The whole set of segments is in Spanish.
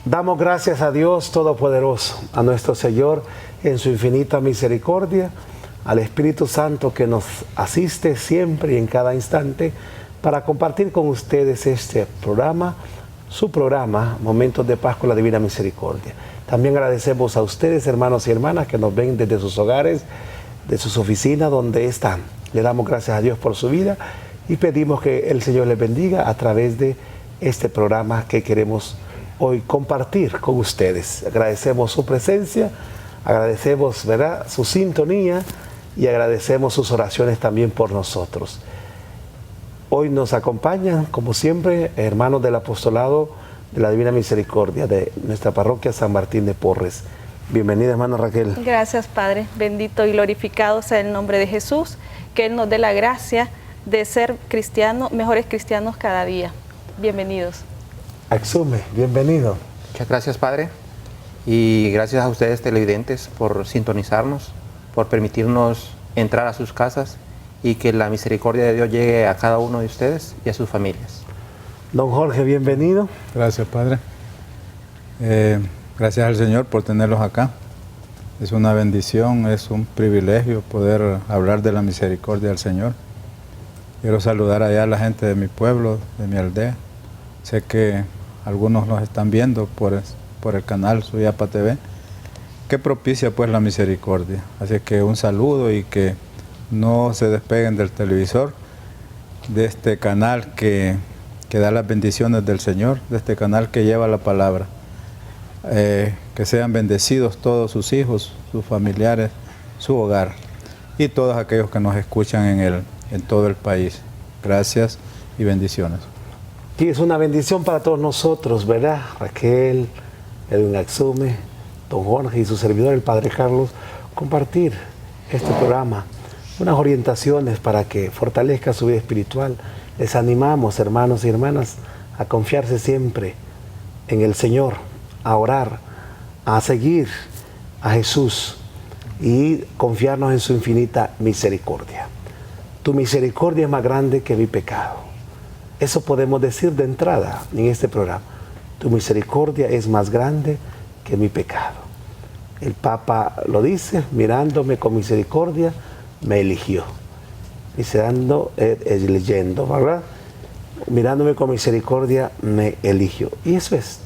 Damos gracias a Dios Todopoderoso, a nuestro Señor en su infinita misericordia, al Espíritu Santo que nos asiste siempre y en cada instante para compartir con ustedes este programa, su programa, Momentos de Paz con la Divina Misericordia. También agradecemos a ustedes, hermanos y hermanas, que nos ven desde sus hogares, de sus oficinas, donde están. Le damos gracias a Dios por su vida y pedimos que el Señor les bendiga a través de este programa que queremos hoy compartir con ustedes. Agradecemos su presencia, agradecemos, ¿verdad?, su sintonía y agradecemos sus oraciones también por nosotros. Hoy nos acompañan, como siempre, hermanos del apostolado de la Divina Misericordia de nuestra parroquia San Martín de Porres. Bienvenida, hermana Raquel. Gracias, Padre. Bendito y glorificado sea el nombre de Jesús, que Él nos dé la gracia de ser cristianos, mejores cristianos cada día. Bienvenidos. Axume, bienvenido. Muchas gracias, Padre, y gracias a ustedes, televidentes, por sintonizarnos, por permitirnos entrar a sus casas y que la misericordia de Dios llegue a cada uno de ustedes y a sus familias. Don Jorge, bienvenido. Gracias, Padre. Gracias al Señor por tenerlos acá. Es una bendición, es un privilegio poder hablar de la misericordia del Señor. Quiero saludar allá a la gente de mi pueblo, de mi aldea. Sé que algunos nos están viendo por el canal Suyapa TV, que propicia pues la misericordia. Así que un saludo y que no se despeguen del televisor, de este canal que da las bendiciones del Señor, de este canal que lleva la palabra. Que sean bendecidos todos sus hijos, sus familiares, su hogar y todos aquellos que nos escuchan en todo el país. Gracias y bendiciones. Sí, es una bendición para todos nosotros, ¿verdad? Raquel, Edwin Axume, don Jorge y su servidor, el Padre Carlos, compartir este programa, unas orientaciones para que fortalezca su vida espiritual. Les animamos, hermanos y hermanas, a confiarse siempre en el Señor, a orar, a seguir a Jesús y confiarnos en su infinita misericordia. Tu misericordia es más grande que mi pecado. Eso podemos decir de entrada en este programa. Tu misericordia es más grande que mi pecado. El Papa lo dice, mirándome con misericordia, me eligió. Leyendo, ¿verdad? Mirándome con misericordia, me eligió. Y eso es.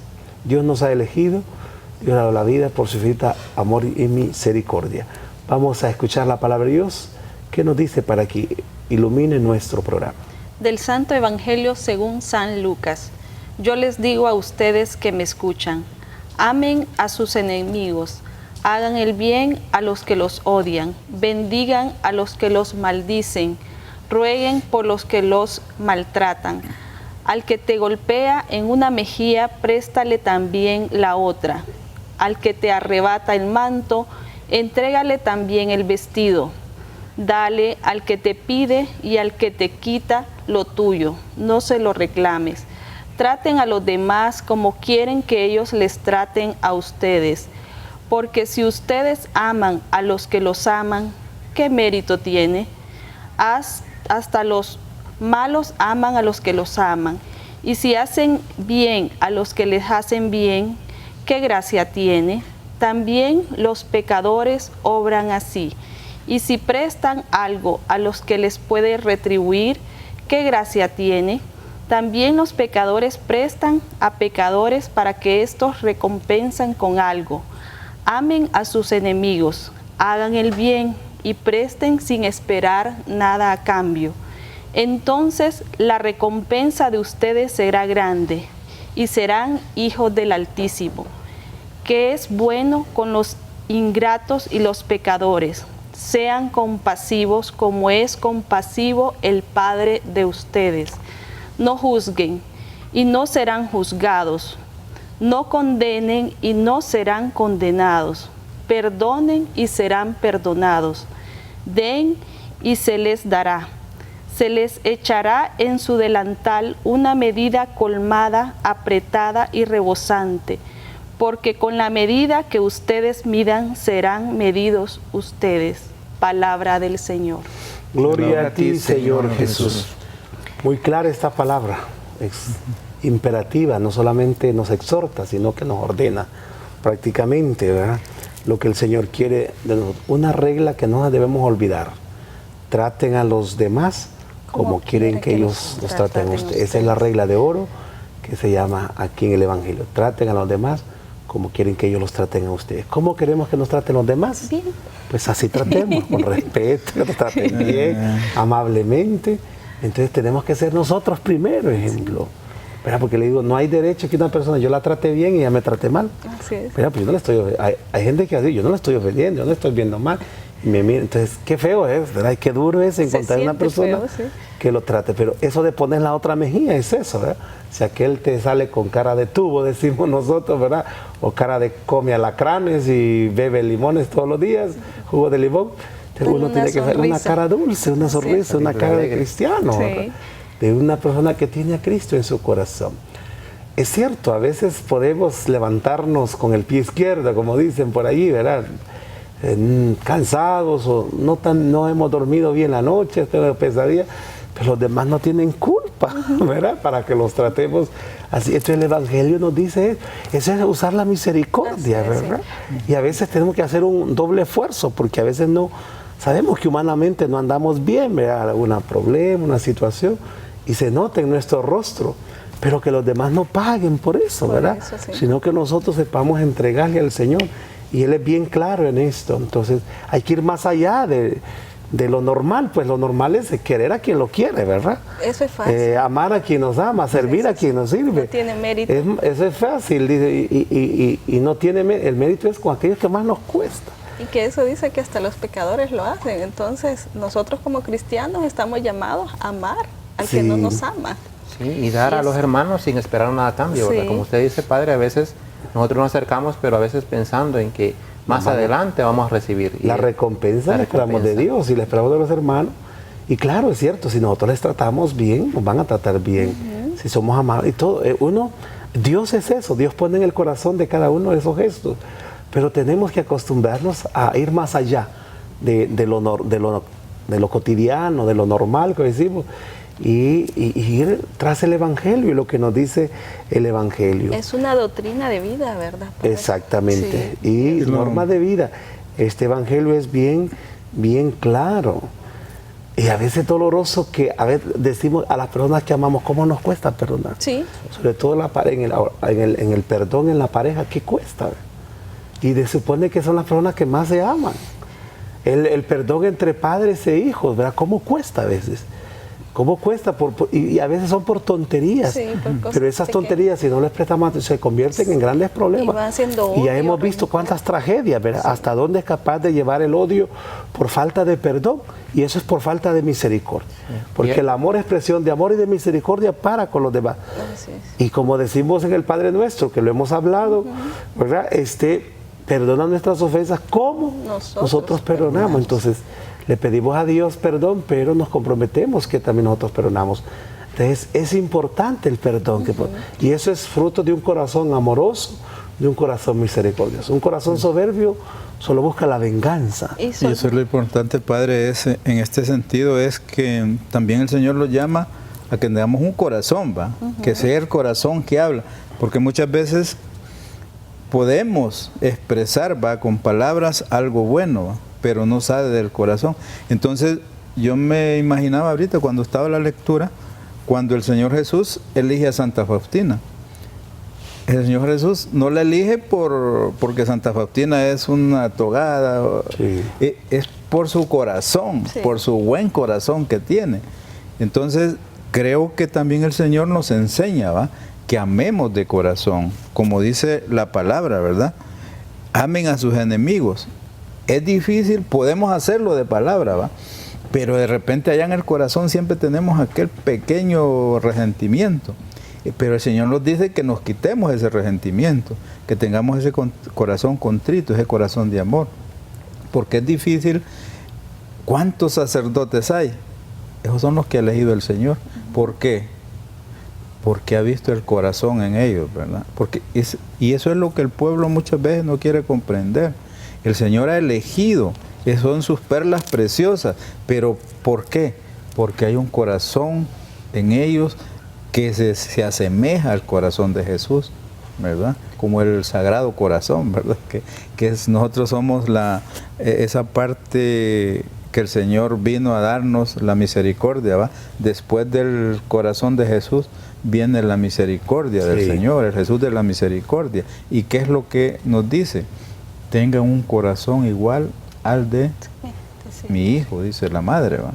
Dios nos ha elegido, Dios ha dado la vida por su infinita amor y misericordia. Vamos a escuchar la palabra de Dios que nos dice para que ilumine nuestro programa. Del Santo Evangelio según San Lucas. Yo les digo a ustedes que me escuchan, amen a sus enemigos, hagan el bien a los que los odian, bendigan a los que los maldicen, rueguen por los que los maltratan. Al que te golpea en una mejilla, préstale también la otra. Al que te arrebata el manto, entrégale también el vestido. Dale al que te pide y al que te quita lo tuyo, no se lo reclames. Traten a los demás como quieren que ellos les traten a ustedes. Porque si ustedes aman a los que los aman, ¿qué mérito tiene? Hasta los malos aman a los que los aman. Y si hacen bien a los que les hacen bien, ¿qué gracia tiene? También los pecadores obran así. Y si prestan algo a los que les puede retribuir, ¿qué gracia tiene? También los pecadores prestan a pecadores para que éstos recompensen con algo. Amen a sus enemigos, hagan el bien y presten sin esperar nada a cambio. Entonces la recompensa de ustedes será grande y serán hijos del Altísimo, que es bueno con los ingratos y los pecadores. Sean compasivos como es compasivo el Padre de ustedes. No juzguen y no serán juzgados. No condenen y no serán condenados. Perdonen y serán perdonados. Den y se les dará. Se les echará en su delantal una medida colmada, apretada y rebosante, porque con la medida que ustedes midan serán medidos ustedes. Palabra del Señor. Gloria a ti, Señor Jesús. Muy clara esta palabra. imperativa, no solamente nos exhorta, sino que nos ordena prácticamente, ¿verdad? Lo que el Señor quiere de nosotros. Una regla que no debemos olvidar: traten a los demás como quieren que ellos los traten a ustedes. Esa es la regla de oro que se llama aquí en el Evangelio. Traten a los demás como quieren que ellos los traten a ustedes. ¿Cómo queremos que nos traten los demás? Bien. Pues así tratemos, con respeto, que nos traten bien, amablemente. Entonces tenemos que ser nosotros primero ejemplo. ¿Verdad? Porque le digo, no hay derecho que una persona, yo la trate bien y ella me trate mal. Así es. ¿Verdad? Pues yo no le estoy, hay gente que así, yo no le estoy ofendiendo, yo no le estoy viendo mal. Y me mira, entonces, qué feo es, ¿verdad? Y qué duro es encontrar una persona feo, sí, que lo trate. Pero eso de poner la otra mejilla es eso, ¿verdad? Si aquel te sale con cara de tubo, decimos nosotros, ¿verdad? O cara de come alacranes y bebe limones todos los días, jugo de limón. Entonces uno tiene que hacer una cara dulce, una sonrisa, sí, una cara de cristiano, ¿verdad? Sí. De una persona que tiene a Cristo en su corazón. Es cierto, a veces podemos levantarnos con el pie izquierdo, como dicen por ahí, ¿verdad? Cansados o no hemos dormido bien la noche, tenemos pesadilla, pero los demás no tienen culpa, ¿verdad? Para que los tratemos así. Entonces el Evangelio nos dice eso es usar la misericordia, ¿verdad? Y a veces tenemos que hacer un doble esfuerzo, porque a veces no sabemos que humanamente no andamos bien, ¿verdad? Algún problema, una situación, y se nota en nuestro rostro, pero que los demás no paguen por eso, ¿verdad? Eso, sí. Sino que nosotros sepamos entregarle al Señor. Y Él es bien claro en esto. Entonces hay que ir más allá de lo normal. Pues lo normal es querer a quien lo quiere, ¿verdad? Eso es fácil. Amar a quien nos ama, servir a quien nos sirve. No tiene mérito. Eso es fácil, dice, y no tiene el mérito es con aquellos que más nos cuesta. Y que eso dice que hasta los pecadores lo hacen. Entonces nosotros como cristianos estamos llamados a amar al que no nos ama. Sí, y dar a los hermanos sin esperar nada a cambio, ¿verdad? Sí. Como usted dice, Padre, a veces nosotros nos acercamos, pero a veces pensando en que más adelante vamos a recibir. La recompensa la esperamos de Dios y la esperamos de los hermanos. Y claro, es cierto, si nosotros les tratamos bien, nos van a tratar bien. Si somos amables y todo. Dios es eso, Dios pone en el corazón de cada uno de esos gestos. Pero tenemos que acostumbrarnos a ir más allá de lo cotidiano, de lo normal que decimos. Y ir tras el Evangelio y lo que nos dice el Evangelio. Es una doctrina de vida, ¿verdad? Exactamente. Sí. Y norma de vida. Este Evangelio es bien, bien claro. Y a veces doloroso que a veces decimos a las personas que amamos, ¿cómo nos cuesta perdonar? Sí. Sobre todo en el perdón en la pareja, ¿qué cuesta? Y se supone que son las personas que más se aman. El perdón entre padres e hijos, ¿verdad? ¿Cómo cuesta a veces? ¿Cómo cuesta? Y a veces son por tonterías. Sí, por cosas pero esas tonterías, si no les prestamos atención, se convierten en grandes problemas. Y van siendo Y ya odio, hemos visto cuántas tragedias, ¿verdad? Sí. Hasta dónde es capaz de llevar el odio por falta de perdón. Y eso es por falta de misericordia. Porque el amor es expresión de amor y de misericordia para con los demás. Así es. Y como decimos en el Padre Nuestro, que lo hemos hablado, ¿verdad? Perdona nuestras ofensas como nosotros perdonamos. Entonces, le pedimos a Dios perdón, pero nos comprometemos que también nosotros perdonamos. Entonces, es importante el perdón. Y eso es fruto de un corazón amoroso, de un corazón misericordioso. Un corazón soberbio solo busca la venganza. Y eso es lo importante, Padre, en este sentido es que también el Señor lo llama a que tengamos un corazón, ¿va? Que sea el corazón que habla. Porque muchas veces podemos expresar, ¿va? Con palabras algo bueno, ¿va? Pero no sale del corazón. Entonces yo me imaginaba ahorita cuando estaba en la lectura, cuando el Señor Jesús elige a Santa Faustina. El Señor Jesús no la elige porque Santa Faustina es una togada, Sí. Es por su corazón, Sí. por su buen corazón que tiene. Entonces creo que también el Señor nos enseña, ¿va? Que amemos de corazón, como dice la palabra, ¿verdad? Amen a sus enemigos. Es difícil, podemos hacerlo de palabra, ¿va? Pero de repente allá en el corazón siempre tenemos aquel pequeño resentimiento. Pero el Señor nos dice que nos quitemos ese resentimiento, que tengamos ese corazón contrito, ese corazón de amor. Porque es difícil. ¿Cuántos sacerdotes hay? Esos son los que ha elegido el Señor. ¿Por qué? Porque ha visto el corazón en ellos, ¿verdad? Y eso es lo que el pueblo muchas veces no quiere comprender. El Señor ha elegido, son sus perlas preciosas, pero ¿por qué? Porque hay un corazón en ellos que se asemeja al corazón de Jesús, ¿verdad? Como el Sagrado Corazón, ¿verdad? Nosotros somos esa parte que el Señor vino a darnos, la misericordia, ¿va? Después del corazón de Jesús viene la misericordia del Señor, el Jesús de la misericordia. ¿Y qué es lo que nos dice? Tengan un corazón igual al de mi hijo, dice la madre, ¿va?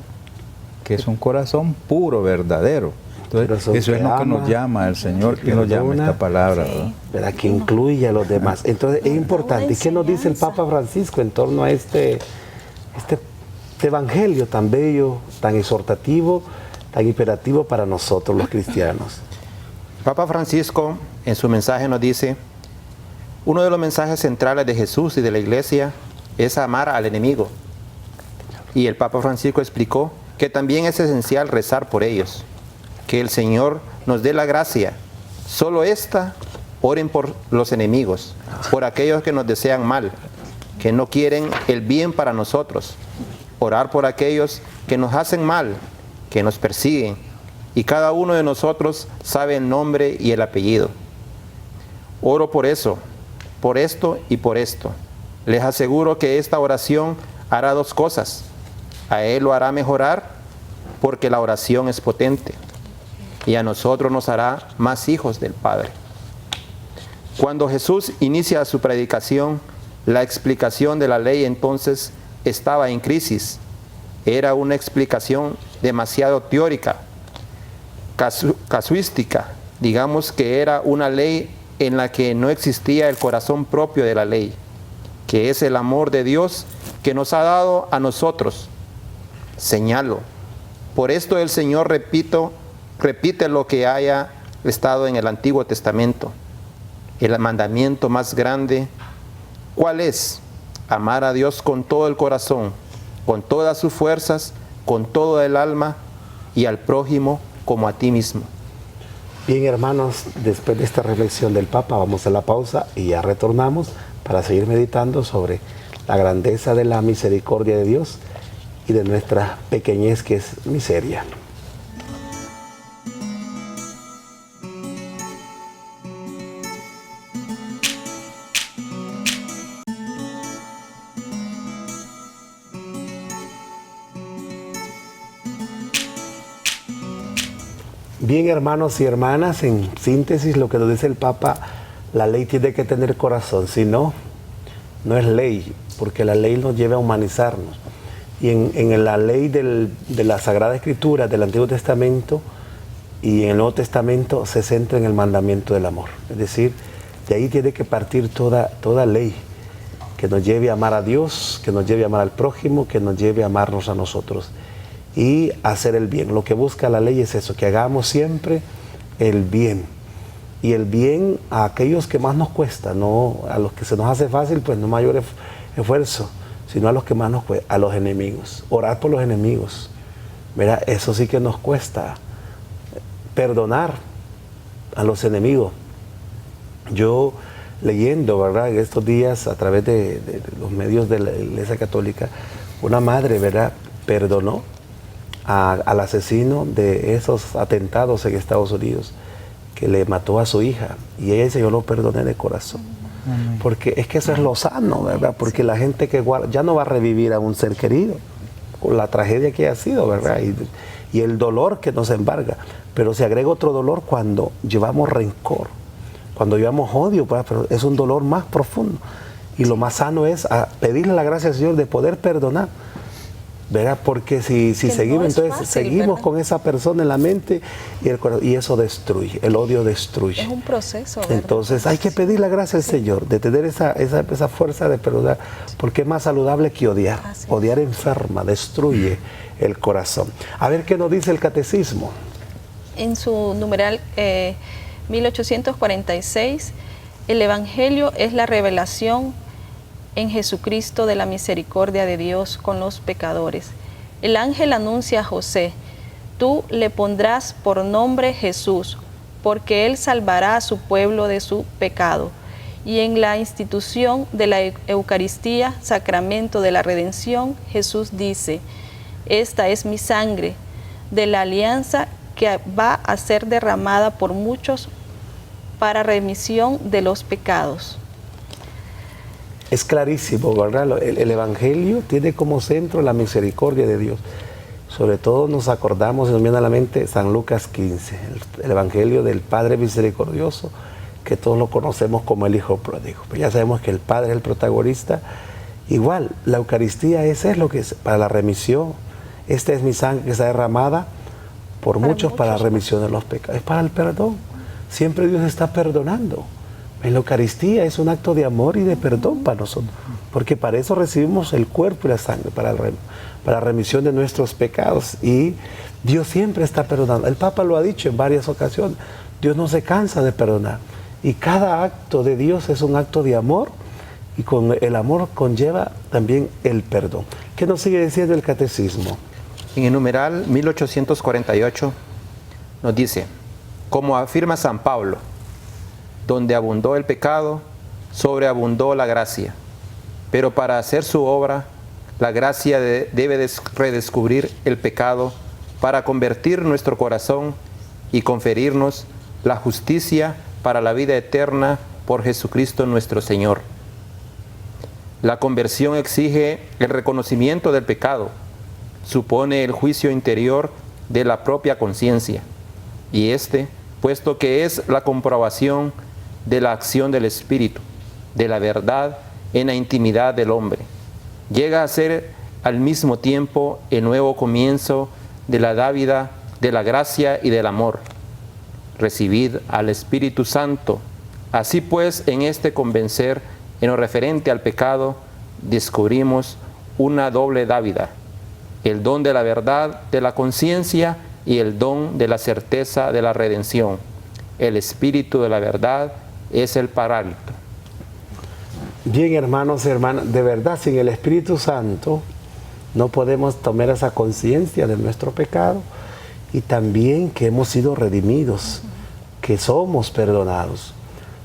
Que es un corazón puro, verdadero. Entonces, eso es lo que nos llama el Señor, que nos llama esta palabra, ¿verdad? Que incluye a los demás. Entonces es importante. ¿Y qué nos dice el Papa Francisco en torno a este evangelio tan bello, tan exhortativo, tan imperativo para nosotros los cristianos? El Papa Francisco en su mensaje nos dice: uno de los mensajes centrales de Jesús y de la Iglesia es amar al enemigo. Y el Papa Francisco explicó que también es esencial rezar por ellos. Que el Señor nos dé la gracia. Solo esta, oren por los enemigos, por aquellos que nos desean mal, que no quieren el bien para nosotros. Orar por aquellos que nos hacen mal, que nos persiguen. Y cada uno de nosotros sabe el nombre y el apellido. Oro por eso, por esto y por esto. Les aseguro que esta oración hará dos cosas. A Él lo hará mejorar, porque la oración es potente. Y a nosotros nos hará más hijos del Padre. Cuando Jesús inicia su predicación, la explicación de la ley entonces estaba en crisis. Era una explicación demasiado teórica, casuística. Digamos que era una ley en la que no existía el corazón propio de la ley, que es el amor de Dios que nos ha dado a nosotros. Señalo. Por esto el Señor repite lo que haya estado en el Antiguo Testamento. El mandamiento más grande, ¿cuál es? Amar a Dios con todo el corazón, con todas sus fuerzas, con todo el alma, y al prójimo como a ti mismo. Bien, hermanos, después de esta reflexión del Papa, vamos a la pausa y ya retornamos para seguir meditando sobre la grandeza de la misericordia de Dios y de nuestra pequeñez, que es miseria. Bien, hermanos y hermanas, en síntesis lo que nos dice el Papa, la ley tiene que tener corazón, si no, no es ley, porque la ley nos lleva a humanizarnos. Y en la ley de la Sagrada Escritura del Antiguo Testamento y en el Nuevo Testamento se centra en el mandamiento del amor. Es decir, de ahí tiene que partir toda ley que nos lleve a amar a Dios, que nos lleve a amar al prójimo, que nos lleve a amarnos a nosotros y hacer el bien. Lo que busca la ley es eso, que hagamos siempre el bien. Y el bien a aquellos que más nos cuesta, no a los que se nos hace fácil, pues no mayor esfuerzo, sino a los que más nos cuesta, a los enemigos. Orar por los enemigos. Mira, eso sí que nos cuesta. Perdonar a los enemigos. Yo leyendo, ¿verdad?, en estos días a través de los medios de la Iglesia Católica, una madre, ¿verdad?, perdonó al asesino de esos atentados en Estados Unidos, que le mató a su hija, y ella dice: yo lo perdoné de corazón. Porque es que eso es lo sano, ¿verdad? Porque la gente que guarda ya no va a revivir a un ser querido con la tragedia que ha sido, ¿verdad? Y el dolor que nos embarga, pero se agrega otro dolor cuando llevamos rencor, cuando llevamos odio, ¿verdad? Pero es un dolor más profundo, y lo más sano es pedirle la gracia al Señor de poder perdonar, ¿verdad? Porque si seguimos, entonces fácil, seguimos, ¿verdad?, con esa persona en la mente y el corazón, y eso destruye, el odio destruye. Es un proceso, ¿verdad? Entonces hay que pedir la gracia al Señor de tener esa fuerza de perdonar, porque es más saludable que odiar. Odiar enferma, destruye el corazón. A ver qué nos dice el Catecismo. En su numeral 1846, el Evangelio es la revelación en Jesucristo de la misericordia de Dios con los pecadores. El ángel anuncia a José: tú le pondrás por nombre Jesús, porque él salvará a su pueblo de su pecado. Y en la institución de la Eucaristía, sacramento de la redención, Jesús dice: esta es mi sangre de la alianza que va a ser derramada por muchos para remisión de los pecados. Es clarísimo, ¿verdad? El Evangelio tiene como centro la misericordia de Dios. Sobre todo nos acordamos, y nos viene a la mente San Lucas 15, el Evangelio del Padre misericordioso, que todos lo conocemos como el Hijo pródigo. Pero ya sabemos que el Padre es el protagonista. Igual, la Eucaristía es lo que es para la remisión. Esta es mi sangre que está derramada por muchos para la remisión de los pecados. Es para el perdón. Siempre Dios está perdonando. En la Eucaristía es un acto de amor y de perdón para nosotros, porque para eso recibimos el cuerpo y la sangre, para la remisión de nuestros pecados. Y Dios siempre está perdonando. El Papa lo ha dicho en varias ocasiones. Dios no se cansa de perdonar. Y cada acto de Dios es un acto de amor, y con el amor conlleva también el perdón. ¿Qué nos sigue diciendo el Catecismo? En el numeral 1848 nos dice, como afirma San Pablo, donde abundó el pecado, sobreabundó la gracia. Pero para hacer su obra, la gracia debe redescubrir el pecado para convertir nuestro corazón y conferirnos la justicia para la vida eterna por Jesucristo nuestro Señor. La conversión exige el reconocimiento del pecado, supone el juicio interior de la propia conciencia, y puesto que es la comprobación de la acción del Espíritu, de la verdad en la intimidad del hombre, llega a ser al mismo tiempo el nuevo comienzo de la dávida de la gracia y del amor. Recibid al Espíritu Santo. Así pues, en este convencer, en lo referente al pecado, descubrimos una doble dávida, el don de la verdad de la conciencia y el don de la certeza de la redención. El Espíritu de la verdad es el Paráclito. Bien, hermanos y hermanas, de verdad, sin el Espíritu Santo no podemos tomar esa conciencia de nuestro pecado, y también que hemos sido redimidos, que somos perdonados.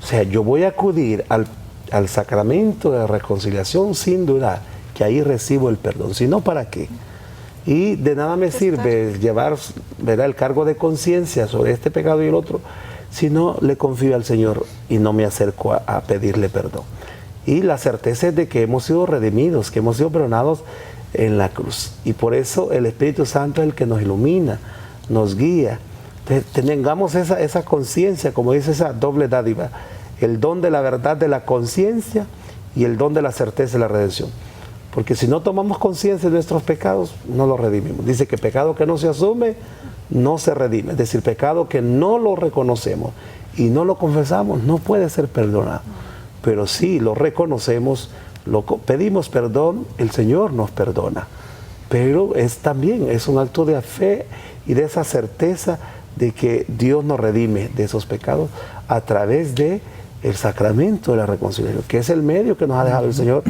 O sea, yo voy a acudir al sacramento de la reconciliación sin dudar que ahí recibo el perdón, si no, ¿para qué? Y de nada me sirve llevar, ¿verdad?, el cargo de conciencia sobre este pecado y el otro, si no le confío al Señor y no me acerco a pedirle perdón. Y la certeza es de que hemos sido redimidos, que hemos sido perdonados en la cruz. Y por eso el Espíritu Santo es el que nos ilumina, nos guía. Tengamos esa conciencia, como dice esa doble dádiva, el don de la verdad de la conciencia y el don de la certeza de la redención. Porque si no tomamos conciencia de nuestros pecados, no los redimimos. Dice que pecado que no se asume, no se redime. Es decir, pecado que no lo reconocemos y no lo confesamos, no puede ser perdonado. Pero si lo reconocemos, pedimos perdón, el Señor nos perdona. Pero también es un acto de fe y de esa certeza de que Dios nos redime de esos pecados a través de el sacramento de la reconciliación, que es el medio que nos ha dejado el Señor,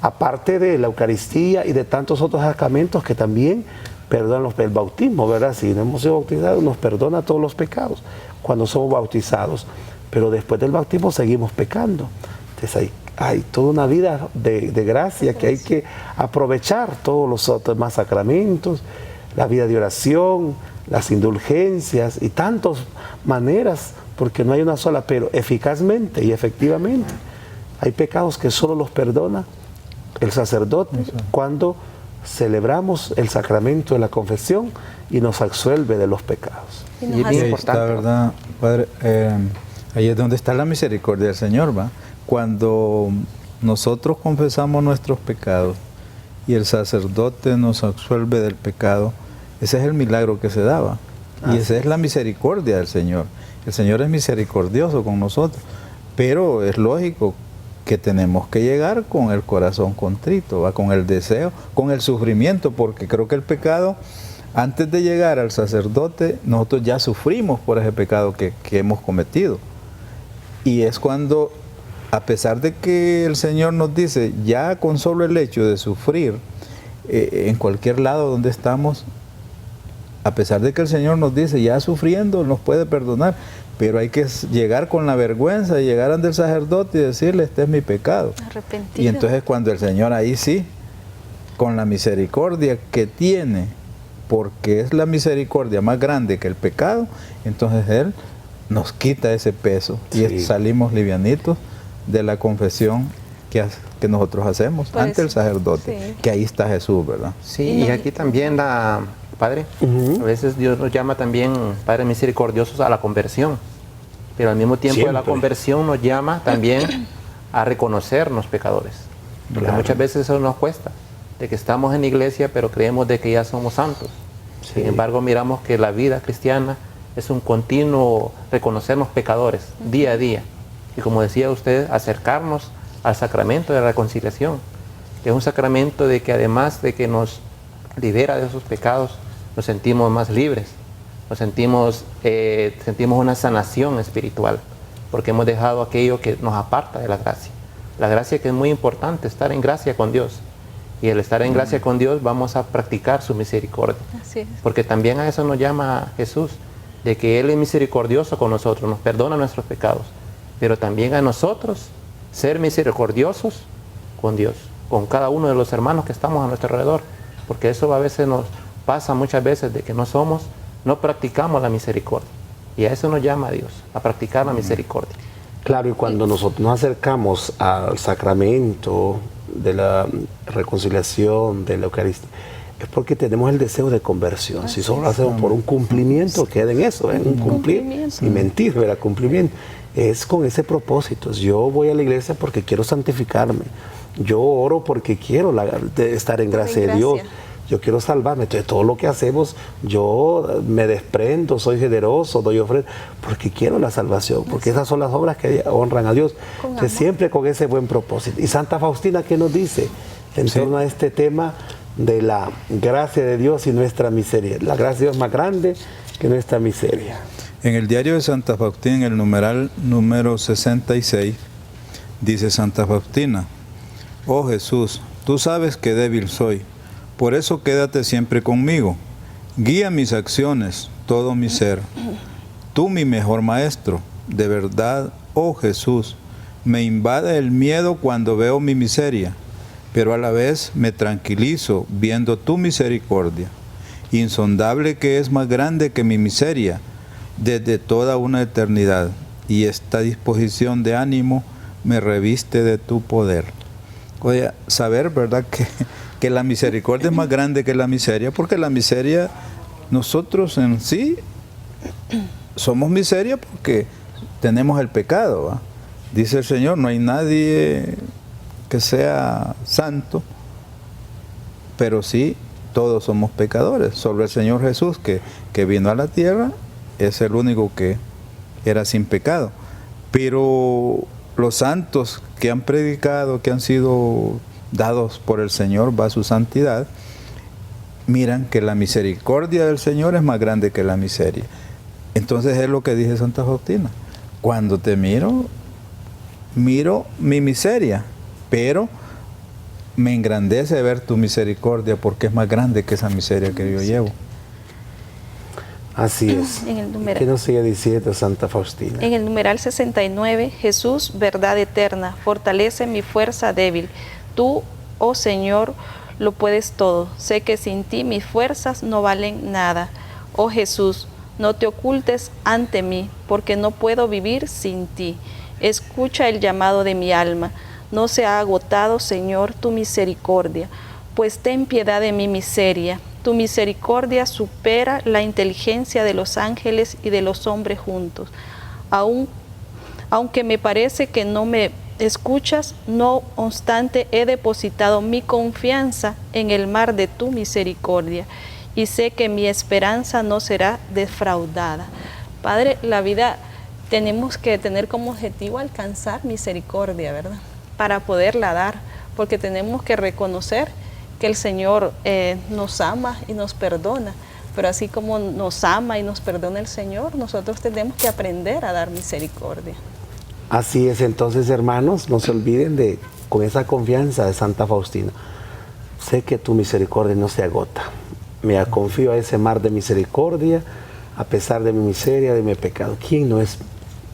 aparte de la Eucaristía y de tantos otros sacramentos que también perdonan el bautismo, ¿verdad? Si no hemos sido bautizados, nos perdona todos los pecados cuando somos bautizados, pero después del bautismo seguimos pecando. Entonces hay toda una vida de gracia que hay que aprovechar, todos los otros más sacramentos, la vida de oración, las indulgencias y tantas maneras, porque no hay una sola, pero eficazmente y efectivamente. Hay pecados que solo los perdona el sacerdote cuando celebramos el sacramento de la confesión y nos absuelve de los pecados. Y es bien importante, ¿verdad, Padre? Ahí es donde está la misericordia del Señor, ¿va? Cuando nosotros confesamos nuestros pecados y el sacerdote nos absuelve del pecado, ese es el milagro que se daba. Y esa es la misericordia del Señor. El Señor es misericordioso con nosotros, pero es lógico que tenemos que llegar con el corazón contrito, ¿va? Con el deseo, con el sufrimiento, porque creo que el pecado, antes de llegar al sacerdote, nosotros ya sufrimos por ese pecado que hemos cometido. Y es cuando, a pesar de que el Señor nos dice, ya con solo el hecho de sufrir, en cualquier lado donde estamos, a pesar de que el Señor nos dice, ya sufriendo nos puede perdonar, pero hay que llegar con la vergüenza, llegar ante el sacerdote y decirle, este es mi pecado. Arrepentido. Y entonces cuando el Señor ahí sí, con la misericordia que tiene porque es la misericordia más grande que el pecado, entonces Él nos quita ese peso y salimos livianitos de la confesión que nosotros hacemos ante el sacerdote, que ahí está Jesús, ¿verdad? Sí, y aquí también, Padre, a veces Dios nos llama también, Padre misericordiosos, a la conversión, pero al mismo tiempo de la conversión nos llama también a reconocernos pecadores, porque muchas veces eso nos cuesta, de que estamos en la iglesia, pero creemos de que ya somos santos. Sin embargo, miramos que la vida cristiana es un continuo reconocernos pecadores, día a día. Y como decía usted, acercarnos al sacramento de la reconciliación, que es un sacramento de que además de que nos libera de esos pecados, nos sentimos más libres, nos sentimos una sanación espiritual, porque hemos dejado aquello que nos aparta de la gracia. La gracia, que es muy importante, estar en gracia con Dios. Y al estar en gracia con Dios vamos a practicar su misericordia. Así es. Porque también a eso nos llama Jesús, de que Él es misericordioso con nosotros, nos perdona nuestros pecados, pero también a nosotros ser misericordiosos con Dios, con cada uno de los hermanos que estamos a nuestro alrededor, porque eso a veces nos pasa muchas veces de que no practicamos la misericordia, y a eso nos llama a Dios, a practicar la misericordia. Claro, y cuando nosotros nos acercamos al sacramento de la reconciliación, de la Eucaristía, es porque tenemos el deseo de conversión. Si solo lo hacemos por un cumplimiento, queda en eso, en un cumplir y mentir, ¿verdad? Cumplimiento. Es con ese propósito. Yo voy a la iglesia porque quiero santificarme. Yo oro porque quiero estar en gracia de Dios. Yo quiero salvarme. Entonces, todo lo que hacemos, yo me desprendo, soy generoso, doy ofrenda, porque quiero la salvación, porque esas son las obras que honran a Dios. Entonces, siempre con ese buen propósito. Y Santa Faustina, ¿qué nos dice en torno a este tema de la gracia de Dios y nuestra miseria? La gracia de Dios es más grande que nuestra miseria. En el diario de Santa Faustina, en el numeral número 66, dice Santa Faustina: oh Jesús, tú sabes que débil soy, por eso quédate siempre conmigo. Guía mis acciones, todo mi ser. Tú, mi mejor maestro, de verdad, oh Jesús, me invade el miedo cuando veo mi miseria, pero a la vez me tranquilizo viendo tu misericordia, insondable, que es más grande que mi miseria desde toda una eternidad, y esta disposición de ánimo me reviste de tu poder. Oye, saber, ¿verdad?, que la misericordia es más grande que la miseria, porque la miseria, nosotros en sí somos miseria porque tenemos el pecado, ¿va? Dice el Señor, no hay nadie que sea santo, pero sí todos somos pecadores. Solo el Señor Jesús, que vino a la tierra, es el único que era sin pecado. Pero los santos que han predicado, que han sido dados por el Señor, va su santidad, miran que la misericordia del Señor es más grande que la miseria. Entonces es lo que dice Santa Faustina: cuando te miro mi miseria, pero me engrandece ver tu misericordia, porque es más grande que esa miseria que yo llevo. Así es. ¿Qué nos sigue diciendo Santa Faustina? En el numeral 69, Jesús, verdad eterna, fortalece mi fuerza débil. Tú, oh Señor, lo puedes todo. Sé que sin ti mis fuerzas no valen nada. Oh Jesús, no te ocultes ante mí, porque no puedo vivir sin ti. Escucha el llamado de mi alma. No se ha agotado, Señor, tu misericordia, pues ten piedad de mi miseria. Tu misericordia supera la inteligencia de los ángeles y de los hombres juntos. Aunque me parece que no me escuchas, no obstante he depositado mi confianza en el mar de tu misericordia y sé que mi esperanza no será defraudada. Padre, la vida tenemos que tener como objetivo alcanzar misericordia, ¿verdad? Para poderla dar, porque tenemos que reconocer que el Señor nos ama y nos perdona, pero así como nos ama y nos perdona el Señor, nosotros tenemos que aprender a dar misericordia. Así es. Entonces, hermanos, no se olviden con esa confianza de Santa Faustina: sé que tu misericordia no se agota, me confío a ese mar de misericordia, a pesar de mi miseria, de mi pecado. ¿Quién no es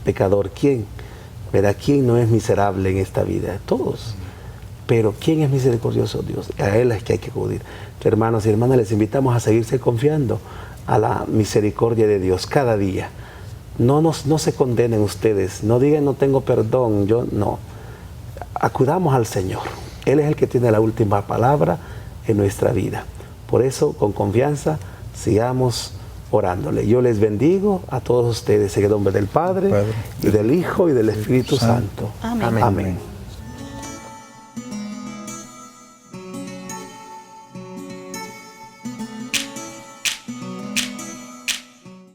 pecador? ¿Quién? ¿Verdad? ¿Quién no es miserable en esta vida? Todos. Pero ¿quién es misericordioso? Dios. A Él es que hay que acudir. Hermanos y hermanas, les invitamos a seguirse confiando a la misericordia de Dios cada día. No se condenen ustedes, no digan no tengo perdón, yo no. Acudamos al Señor. Él es el que tiene la última palabra en nuestra vida. Por eso, con confianza, sigamos orándole. Yo les bendigo a todos ustedes en el nombre del Padre, y del Hijo, y del Espíritu Santo. Amén. Amén.